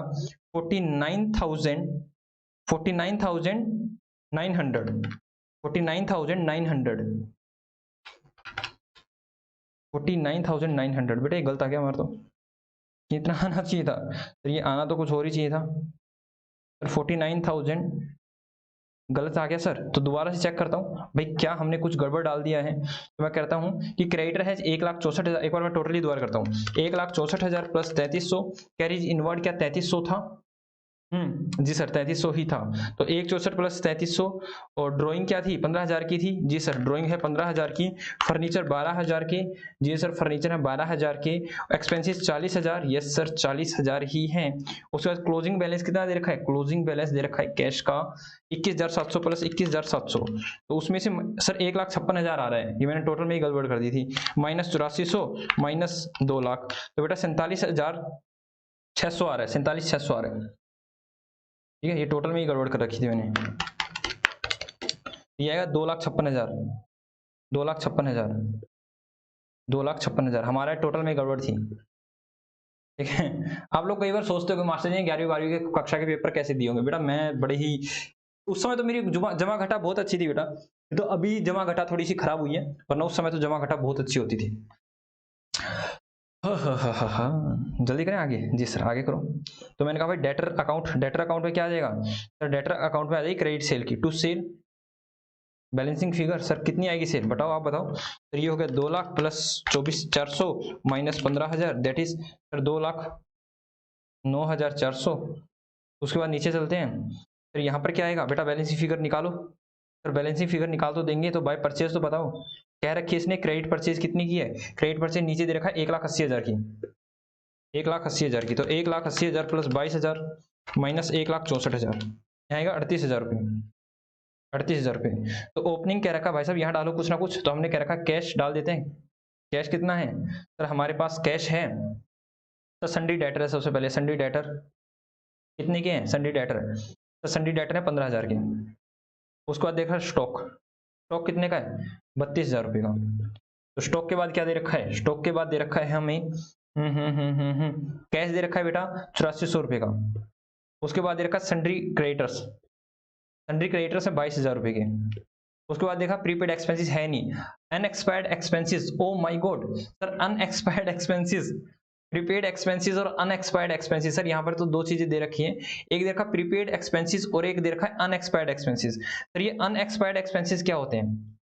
49,900, 49,900 बेटा, ये गलत आ गया हमारा, तो इतना आना चाहिए था, तो ये आना तो कुछ और ही चाहिए था। 49,000 गलत आ गया सर, तो दोबारा से चेक करता हूँ भाई क्या हमने कुछ गड़बड़ डाल दिया है। तो मैं कहता हूँ कि क्रेडिटर है 1,64,000, एक बार मैं टोटली दोबारा करता हूँ, 1,64,000 प्लस 3300, कैरीज इनवर्ड क्या 3300 था? जी सर 3300 ही था। तो 164 प्लस 3300, और ड्राइंग क्या थी 15,000 की थी। जी सर ड्राइंग है 15,000 की, फर्नीचर 12,000 के। जी सर फर्नीचर है 12,000 के, एक्सपेंसेस 40,000। यस सर 40,000 ही है। उसके बाद क्लोजिंग बैलेंस कितना दे रखा है, क्लोजिंग बैलेंस दे रखा है कैश का 21,700 प्लस 21,700, तो उसमें से सर 1,56,000 आ रहा है, ये मैंने टोटल में ही गड़बड़ कर दी थी, माइनस 8400 माइनस 2 लाख, तो बेटा 47,600 आ रहा है, 47,600 आ रहा है। ठीक है, ये टोटल में ही गड़बड़ कर रखी थी मैंने। ये आएगा 2,56,000, 2,56,000, 2,56,000 हमारा टोटल में गड़बड़ थी। ठीक है, आप लोग कई बार सोचते हो कि मास्टर जी 11वीं 12वीं के कक्षा के पेपर कैसे दिए होंगे। बेटा मैं बड़े ही, उस समय तो मेरी जमा घटा बहुत अच्छी थी बेटा, तो अभी जमा घटा थोड़ी सी खराब हुई है, वरना उस समय तो जमा घटा बहुत अच्छी होती थी। हाँ जल्दी करें आगे। जी सर आगे करो। तो मैंने कहा भाई डेटर अकाउंट, डेटर अकाउंट में क्या आ जाएगा सर, डेटर अकाउंट में आ जाएगी क्रेडिट सेल की, to sale balancing figure sir कितनी आएगी सेल, बताओ आप बताओ। सर ये हो गया 2 lakh plus 24,400 minus 15,000, that is sir 2,09,400। उसके बाद नीचे चलते हैं, सर यहाँ पर क्या आएगा बेटा, बैलेंसिंग फिगर निकालो सर, बैलेंसिंग फिगर निकाल तो देंगे, तो बाय परचेज तो बताओ, कह रखी है इसने क्रेडिट परचेज कितनी की है, क्रेडिट परचेज नीचे दे रखा है 1,80,000 की, 1,80,000 की, तो 1,80,000 प्लस 22,000 माइनस 1,64,000, आएगा 38,000 रुपये, 38,000 रुपये। तो ओपनिंग कह रखा भाई साहब यहाँ डालो कुछ ना कुछ, तो हमने कह रखा कैश डाल देते हैं। कैश कितना है सर, हमारे पास कैश है तो सन्डी डेटर है, सबसे पहले सन्डी डेटर कितने के हैं, सन्डी डेटर तो सन्डी डेटर है 15,000 के। उसके बाद देखा स्टॉक, स्टॉक कितने का है 32,000 रुपये का। तो स्टॉक के बाद क्या दे रखा है, स्टॉक के बाद दे रखा है हमें कैश दे रखा है बेटा 8400 रुपये का। उसके बाद दे रखा है सन्ड्री क्रेडिटर्स, सन्ड्री क्रेडिटर्स है 22,000 रुपये के। उसके बाद देखा प्रीपेड एक्सपेंसेस है नहीं, unexpired expenses, O my god sir, unexpired expenses, prepaid expenses और अनएक्सपायर्ड एक्सपेंसेस सर, यहाँ पर तो दो चीजें दे रखी हैं, एक दे रखा प्रीपेड एक्सपेंसेस और एक दे रखा है अनएक्सपायर्ड एक्सपेंसेस। सर ये अनएक्सपायर्ड एक्सपेंसेस क्या होते हैं,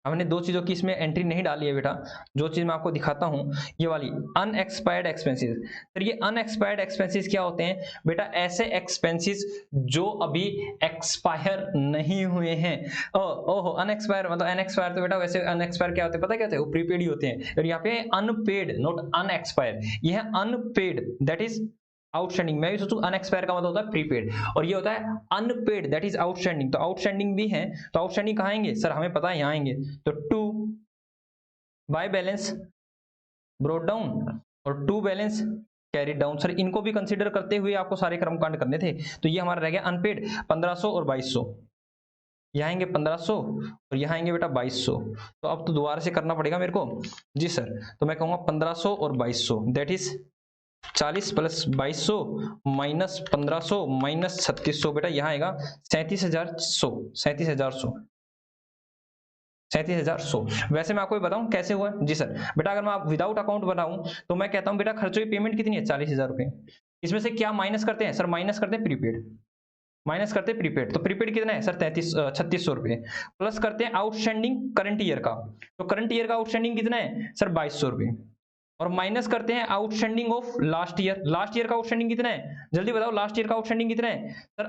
हमने दो चीजों की इसमें एंट्री नहीं डाली है बेटा, जो चीज मैं आपको दिखाता हूं ये वाली अनएक्सपायर्ड एक्सपेंसेस। सर ये अनएक्सपायर्ड एक्सपेंसेस क्या होते हैं बेटा, ऐसे एक्सपेंसेस जो अभी एक्सपायर नहीं हुए हैं। ओहो अनएक्सपायर मतलब, अनएक्सपायर तो बेटा वैसे अनएक्सपायर क्या होते हैं पता क्या होते हैं, वो प्रीपेड ही होते हैं, और यहाँ पे अनपेड नॉट अनएक्सपायर, ये है अनपेड दैट इज आउटस्टैंडिंग। मैं भी सोचूं अनएक्सपायर का मतलब होता है प्रीपेड, और ये होता है अनपेड दैट इज आउटस्टैंडिंग। तो आउटस्टैंडिंग भी है, तो आउटस्टैंडिंग कहाँ आएंगे सर, हमें पता है यहाँ आएंगे, तो to by balance brought down और to balance carry down. Sir इनको भी कंसीडर करते हुए आपको सारे कर्मकांड करने थे, तो ये हमारा रह गया अनपेड 1500 और 2200, यहाँ आएंगे 1500 और यहाँ आएंगे बेटा 2200। तो अब तो दोबारा से करना पड़ेगा मेरे को। जी सर, तो मैं कहूँगा 1500 और 2200 that is 40 plus 2200 minus 1500 minus 3600 बेटा यहाँ आएगा 37,100 37,100 37,100। वैसे मैं आपको ये बताऊं कैसे हुआ जी सर। बेटा अगर मैं आप विदाउट अकाउंट बनाऊं तो मैं कहता हूं बेटा खर्चों की पेमेंट कितनी है 40,000 रुपए। इसमें से क्या माइनस करते हैं सर, माइनस करते हैं प्रीपेड, माइनस करते हैं प्रीपेड। तो प्रीपेड कितना है सर 3600 रुपए। प्लस करते हैं आउटस्टैंडिंग करंट ईयर का, तो करंट ईयर का आउटस्टैंडिंग कितना है सर 2200 रुपए। और माइनस करते हैं outstanding of last year. Last year का आउटस्टैंडिंग कितना है जल्दी बताओ, लास्ट ईयर का आउटस्टैंडिंग कितना है sir,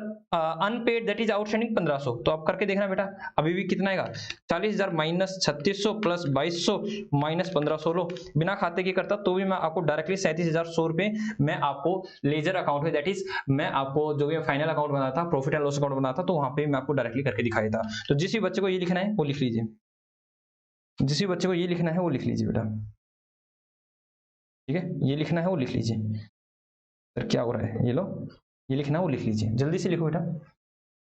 unpaid that is outstanding 1500। तो आप करके देखना बेटा अभी भी कितना आएगा 40,000 माइनस 3600 प्लस 2200 माइनस 1500। लो बिना खाते के करता तो भी मैं आपको डायरेक्टली 37,100 रुपए मैं आपको लेजर अकाउंट में दैट इज मैं आपको जो भी फाइनल अकाउंट बना था, प्रॉफिट एंड लॉस अकाउंट बना था, तो वहां पे मैं आपको डायरेक्टली करके दिखाया था। तो जिस भी बच्चे को ये लिखना है वो लिख लीजिए, जिस भी बच्चे को ये लिखना है वो लिख लीजिए बेटा, ठीक है ये लिखना है वो लिख लीजिए। सर क्या हो रहा है, ये लो ये लिखना है वो लिख लीजिए, जल्दी से लिखो बेटा,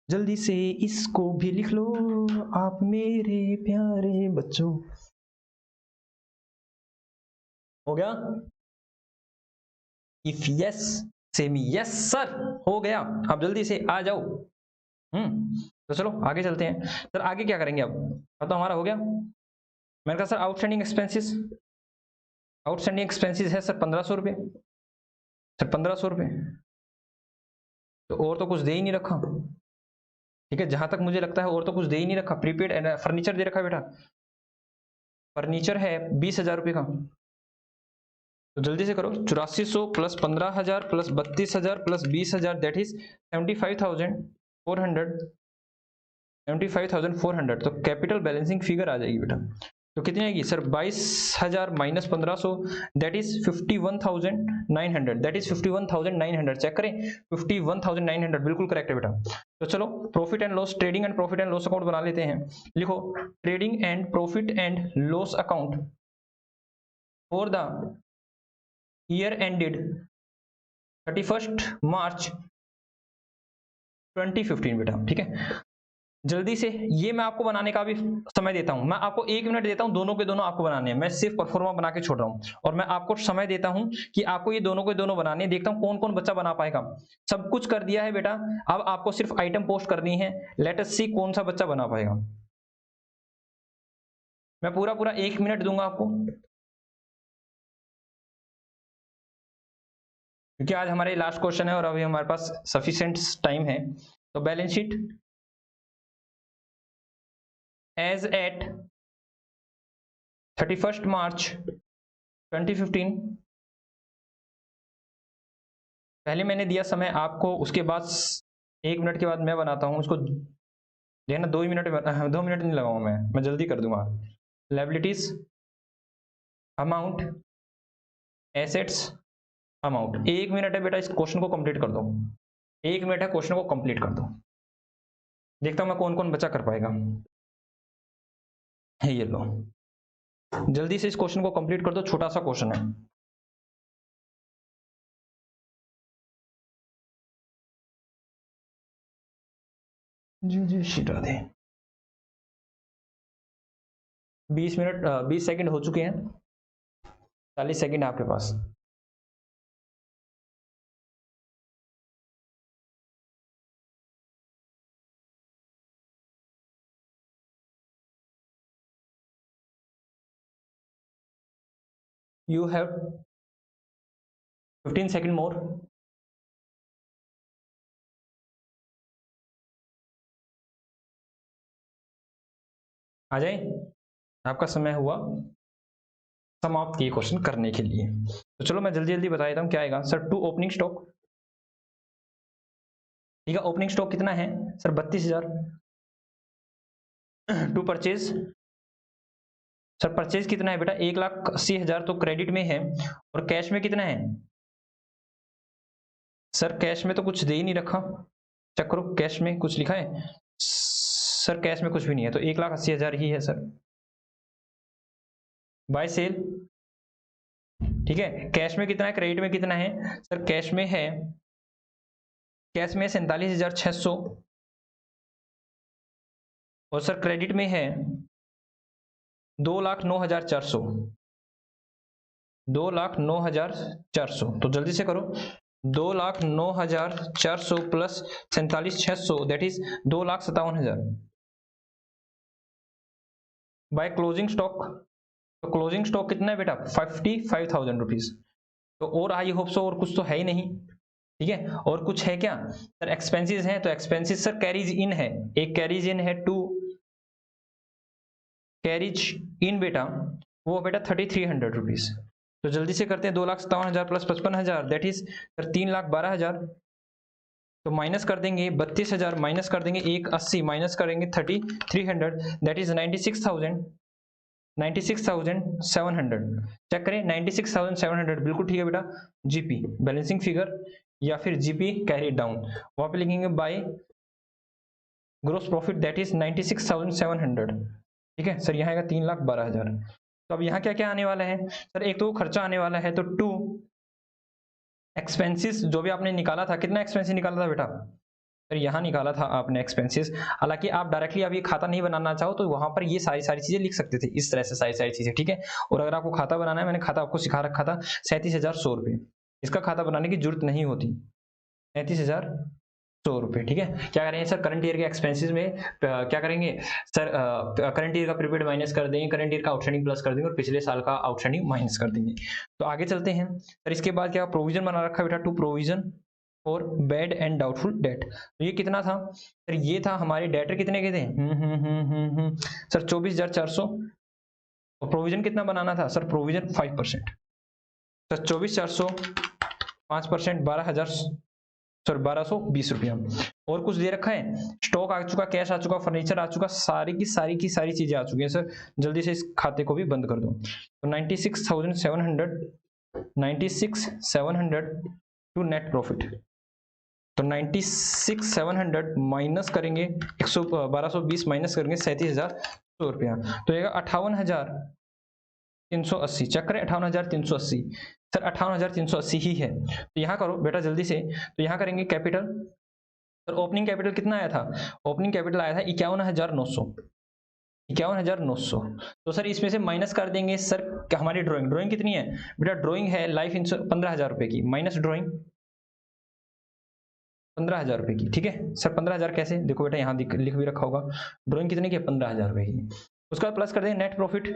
जल्दी से इसको भी लिख लो आप मेरे प्यारे बच्चों। हो गया? इफ यस से मी यस सर, हो गया। आप जल्दी से आ जाओ। तो चलो आगे चलते हैं सर। आगे क्या करेंगे अब तो हमारा हो गया। मैंने कहा sir outstanding expenses, outstanding expenses है सर 1500 रुपये, सर 1500 रुपये। तो और तो कुछ दे ही नहीं रखा, ठीक है जहां तक मुझे लगता है और तो कुछ दे ही नहीं रखा। प्रीपेड फर्नीचर दे रखा है बेटा, फर्नीचर है 20,000 रुपये का। तो जल्दी से करो 8400 plus 15,000 plus 32,000 plus 20,000 that is 75,400, 75,400। तो कैपिटल बैलेंसिंग फिगर आ जाएगी बेटा। तो कितनी आएगी sir 22,000 minus 1500 that is 51,900, that is 51,900। Check करें 51,900 बिल्कुल करेक्ट है बेटा। तो चलो profit and loss, trading and profit and loss account बना लेते हैं। लिखो trading and profit and loss account for the year ended 31st March 2015 बेटा, ठीक है। जल्दी से ये मैं आपको बनाने का भी समय देता हूं, मैं आपको 1 मिनट देता हूं, दोनों के दोनों आपको बनाने हैं। मैं सिर्फ परफॉर्मा बना के छोड़ रहा हूं और मैं आपको समय देता हूं कि आपको ये दोनों के दोनों बनाने हैं। देखता हूं कौन कौन बच्चा बना पाएगा। सब कुछ कर दिया है बेटा, अब आपको सिर्फ आइटम पोस्ट करनी है। लेट अस सी कौन सा बच्चा बना पाएगा। मैं पूरा पूरा 1 मिनट दूंगा आपको, क्योंकि आज हमारे लास्ट क्वेश्चन है और अभी हमारे पास सफिशिएंट टाइम है। तो balance sheet as at 31st March 2015, पहले मैंने दिया समय आपको, उसके बाद 1 मिनट के बाद मैं बनाता हूं उसको। देखना 2 मिनट, 2 मिनट नहीं लगाऊंगा मैं जल्दी कर दूंगा। Liabilities amount assets amount, 1 minute है बेटा, इस क्वेश्चन को कंप्लीट कर दो। 1 मिनट है, क्वेश्चन को कंप्लीट कर दो। देखता हूं मैं कौन कौन बच्चा कर पाएगा। है ये लो, जल्दी से इस क्वेश्चन को कंप्लीट कर दो, छोटा सा क्वेश्चन है। जी जी शिटा दे 20 मिनट 20 सेकंड हो चुके हैं, 40 सेकंड आपके पास। यू हैव 15 सेकंड मोर। आ जाए, आपका समय हुआ समाप्त किए क्वेश्चन करने के लिए। तो चलो मैं जल्दी जल्दी बता देता हूं क्या आएगा सर। टू ओपनिंग स्टॉक, ठीक है ओपनिंग स्टॉक कितना है sir 32,000। To purchase, sir purchase कितना है बेटा 1,80,000, तो क्रेडिट में है। और कैश में कितना है सर, कैश में तो कुछ दे ही नहीं रखा। चेक करो कैश में कुछ लिखा है सर, कैश में कुछ भी नहीं है, तो 1,80,000 ही है सर। बाय सेल, ठीक है कैश में कितना है, क्रेडिट में कितना है सर, कैश में है, कैश में 47,600 और सर क्रेडिट में है 2,09,400। 2,09,400, तो जल्दी से करो। 2,09,400 plus 47,600 that is 2,57,000 by closing stock. तो क्लोजिंग स्टॉक कितना है बेटा? 55,000 रुपीज। तो और आई होप सो और कुछ तो है ही नहीं, ठीक है। और कुछ है क्या सर? एक्सपेंसेस हैं, तो एक्सपेंसेस सर कैरीज इन है, एक कैरीज इन है, टू कैरीज इन बेटा, वो बेटा 3,300 रुपीज। तो जल्दी से करते हैं, 2,57,000 प्लस 55,000 दैट इज सर 3,12,000। तो माइनस कर देंगे 32,000, माइनस कर देंगे 180, माइनस करेंगे 3,300 दैट इज 96,000, 96,700। चेक करें 96,700 बिल्कुल ठीक है बेटा। जीपी बैलेंसिंग फिगर या फिर जीपी कैरी डाउन, वहां पे लिखेंगे by gross profit that is 96,700, ठीक है सर। यहाँ आएगा 3,12,000। तो अब यहाँ क्या क्या आने वाला है सर? एक तो खर्चा आने वाला है, तो टू एक्सपेंसेस जो भी आपने निकाला था, कितना एक्सपेंसिस निकाला था बेटा? फिर यहाँ निकाला था आपने एक्सपेंसेस। हालांकि आप डायरेक्टली अभी खाता नहीं बनाना चाहो तो वहां पर ये सारी सारी चीजें लिख सकते थे, इस तरह से सारी सारी चीजें, ठीक है। और अगर आपको खाता बनाना है, मैंने खाता आपको सिखा रखा था 37,100 रुपये, इसका खाता बनाने की जरूरत नहीं होती। 37,100 रुपये, ठीक है। क्या करेंगे सर? करंट ईयर के एक्सपेंसेस में क्या करेंगे सर? करंट ईयर का प्रीपेड माइनस कर देंगे, करंट ईयर का आउटस्टैंडिंग प्लस कर देंगे, और पिछले साल का आउटस्टैंडिंग माइनस कर देंगे। तो आगे चलते हैं सर। इसके बाद क्या प्रोविजन बना रखा है बेटा? To provision for bad and doubtful debt. तो ये कितना था सर? ये था हमारे डेटर कितने के थे? सर 24,400। और प्रोविजन कितना बनाना था सर? प्रोविजन 5%। सर 24,400 5%, 12,000 सर 1,220 रुपया। और कुछ दे रखा है? स्टॉक आ चुका, कैश आ चुका, फर्नीचर आ चुका, सारी की सारी चीजें आ चुकी है सर। जल्दी से इस खाते को भी बंद कर दो। तो 96,700 टू नेट प्रॉफिट। तो 96,700 माइनस करेंगे 1,220 माइनस करेंगे 37,100 रुपया, तो ये 58,380। चेक करें 58,380 सर, 58,380 ही है। तो यहाँ करो बेटा जल्दी से। तो यहाँ करेंगे कैपिटल। सर ओपनिंग कैपिटल कितना आया था? ओपनिंग कैपिटल आया था 51,900, 51,900। तो सर इसमें से माइनस कर देंगे सर हमारी ड्राइंग। ड्राइंग कितनी है बेटा? ड्राइंग है लाइफ इंश्योरेंस 15,000 रुपए की, माइनस ड्राइंग 15,000 रुपए की, ठीक है सर। 15,000 कैसे? देखो बेटा यहाँ लिख भी रखा होगा। ड्राइंग कितने की है? 15,000 रुपए की। उसका प्लस कर देंगे नेट प्रॉफिट।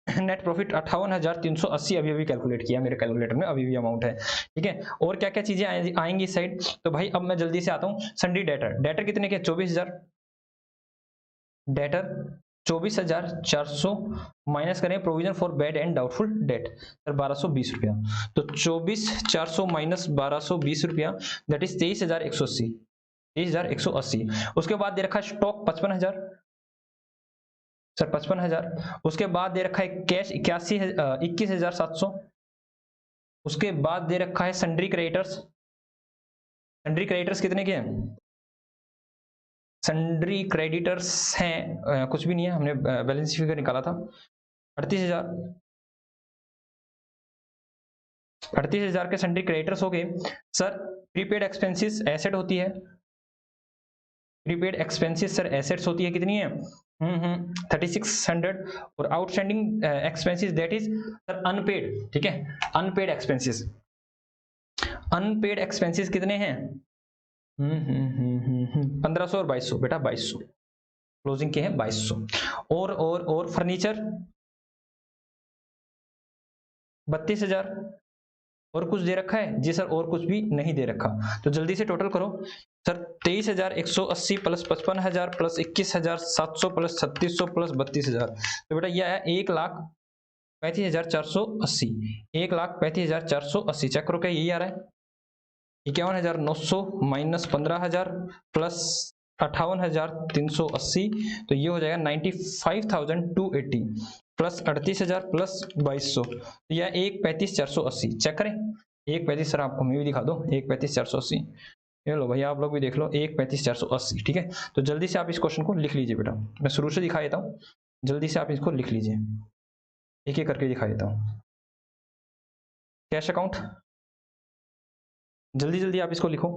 नेट प्रॉफिट 58,380 अभी अभी कैलकुलेट किया मेरे कैलकुलेटर में, अभी भी अमाउंट है, ठीक है। और क्या क्या चीजें आएंगी इस साइड? तो भाई अब मैं जल्दी से आता हूँ। सन्डी डेटर, डेटर कितने के? 24,000। डेटर 24,400 माइनस करें provision for bad and doubtful date sir 1,220 रुपया। तो 24,400 माइनस 1,220 रुपया दैट इज 23,180, 23,180। उसके बाद दे रखा है स्टॉक 55,000 सर, 55,000। उसके बाद दे रखा है कैश 21,700। उसके बाद दे रखा है सन्ड्री क्रेडिटर्स। सन्ड्री क्रेडिटर्स कितने के हैं? सन्ड्री क्रेडिटर्स हैं कुछ भी नहीं है, हमने बैलेंस फिगर निकाला था 38,000। 38,000 के सन्ड्री क्रेडिटर्स हो गए सर। प्रीपेड एक्सपेंसेस एसेट होती है, प्रीपेड एक्सपेंसेस सर एसेट्स होती है, कितनी है? 3600। और outstanding expenses that is sir unpaid, ठीक है। अनपेड एक्सपेंसेस, अनपेड एक्सपेंसेस कितने हैं? 1,500 और 2,200 बेटा, 2,200 क्लोजिंग के हैं 2,200। और फर्नीचर 32,000। और कुछ दे रखा है? जी सर और कुछ भी नहीं दे रखा। तो जल्दी से टोटल करो sir. 23,180 plus 55,000 plus 21,700 plus 3,600 plus 32,000। तो बेटा यह आया 1,35,480, 1,35,480। चेक करो क्या यही आ रहा है? 51,900 माइनस 15,000 प्लस 58,380, तो ये हो जाएगा 95,280 प्लस 38,000 प्लस 2,200, तो यह 1,35,480। चेक करें 1,35,, सर आपको मैं भी दिखा दो 1,35,480। ये लो भैया आप लोग भी देख लो 1,35,480, ठीक है। तो जल्दी से आप इस क्वेश्चन को लिख लीजिए बेटा, मैं शुरू से दिखा देता हूँ, जल्दी से आप इसको लिख लीजिए, एक एक करके दिखा देता हूँ। कैश अकाउंट, जल्दी जल्दी आप इसको लिखो।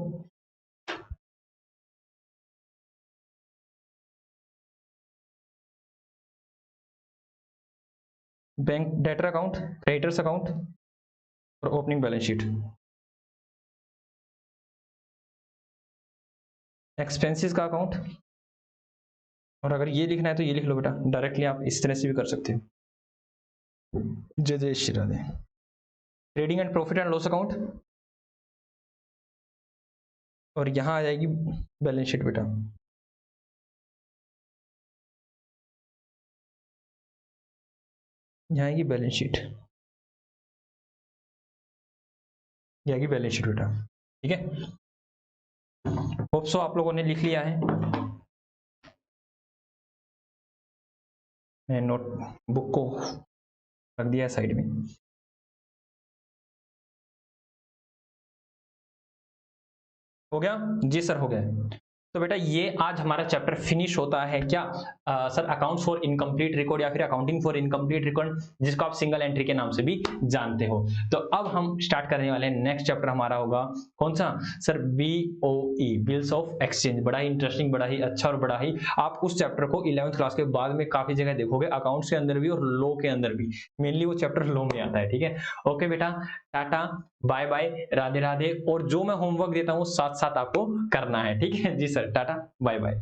Bank debtor account, creditors account और ओपनिंग बैलेंस शीट। एक्सपेंसेस का अकाउंट, और अगर ये लिखना है तो ये लिख लो बेटा, डायरेक्टली आप इस तरह से भी कर सकते हो। जय जय Shri Radhe. Trading and profit and loss account, और यहां आ जाएगी बैलेंस शीट बेटा। यहाँ आएगी बैलेंस शीट, ये आएगी बैलेंस शीट बेटा। ठीक है, होप सो आप लोगों ने लिख लिया है। मैं नोटबुक को रख दिया है साइड में। हो गया जी सर, हो गया। तो बेटा ये आज हमारा चैप्टर फिनिश होता है क्या, sir accounts for incomplete record या फिर अकाउंटिंग फॉर इनकम्प्लीट रिकॉर्ड, जिसको आप सिंगल एंट्री के नाम से भी जानते हो। तो अब हम स्टार्ट करने वाले हैं, नेक्स्ट चैप्टर हमारा होगा कौन सा sir, BOE, bills of exchange. बड़ा ही इंटरेस्टिंग, बड़ा ही अच्छा और बड़ा ही, आप उस चैप्टर को 11th क्लास के बाद में काफी जगह देखोगे, अकाउंट्स के अंदर भी और लॉ के अंदर भी। मेनली वो चैप्टर लॉ में आता है। ठीक है, ओके बेटा, tata bye bye, Radhe Radhe. और जो मैं होमवर्क देता हूँ साथ साथ आपको करना है। ठीक है जी सर, टाटा बाय बाय।